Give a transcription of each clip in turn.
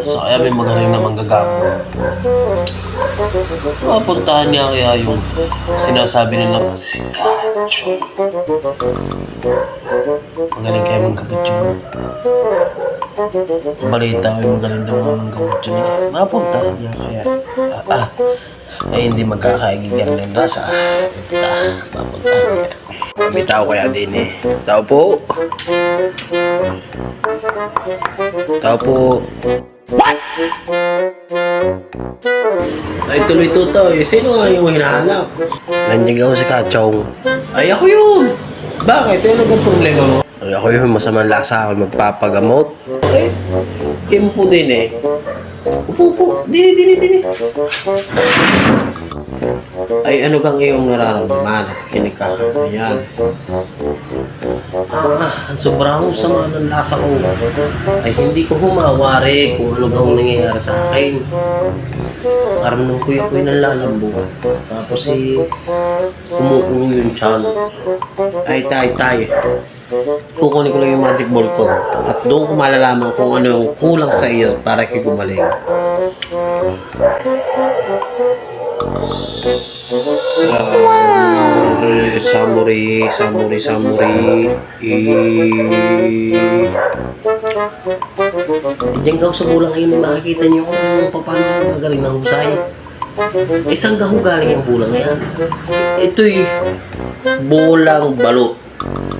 sa kaya may magaling na manggagago. Mapuntahan niya kaya yung sinasabi nilang si Kacho. Magaling kaya manggamot yun. Balita ko yung magaling daw nga manggamot yun. Mapuntahan niya kaya. Ay hindi magkakaigigan ng rasa. Mapuntahan niya. May tao kaya din eh. Tao po. Tao po. What? Ay tuloy to. Sino nga yung hinahanap? Nandiyan ako si Kachong. Ay ako yun. Bakit? Ano ang problema mo? Ay ako yun. Masamang lasa ako magpapagamot. Eh, Kim po din eh. Upo. Dini. Ay ano kang iyong nararamdaman at kinikakabayan? Sobrang sama ng lasa ko. Ay hindi ko humawari kung ano kang nangyayari sa akin. Karamdam ko yung nalalambo. Tapos kumukulo yung tiyan. Ay tay. Kukunin ko lang yung magic ball ko. At doon ko malalaman kung ano yung kulang sa iyo para kayo gumaling. Samuri. Diyan ka sa bulang ngayon makikita niyo kung paano magaling ng husay. Isang gaho galing yung bulang yan. Ito'y bulang balot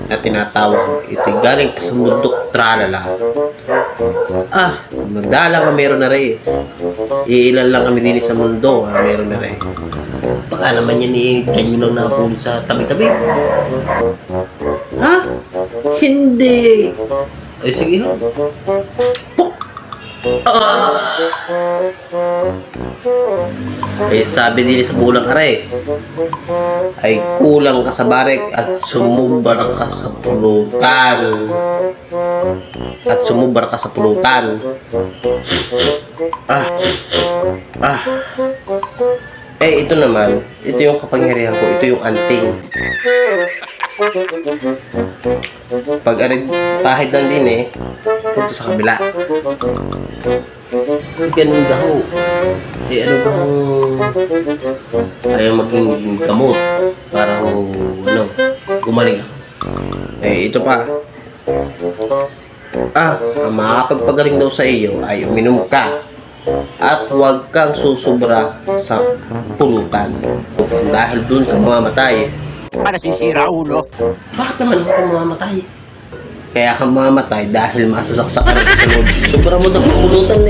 na tinatawag. Ito'y galing sa mundok tralala. Magdala ka meron na rin. Iilan lang kami din sa mundo meron na rin. Baka naman yan kanyo lang napulot sa tabi-tabi. Hindi. Ay sige ho. Sabi din sa bulang aray ay kulang ka sa barik at sumumbar ka sa pulutan. Ito naman, ito yung kapangyarihan ko, ito yung anting. Pag pahid lang din punta sa kabila. Ganun daw. Ano bang ayaw maging gamot para gumaling ako. Ito pa. Ang makapagpagaling daw sa iyo ay uminom ka at huwag kang susubra sa pulutan dahil dun ka mamamatay. Para sisira ulo. Bakit naman ako mamamatay? Kaya ka mamamatay dahil masasaksakan sa sunod. Sobra mo daw pulutan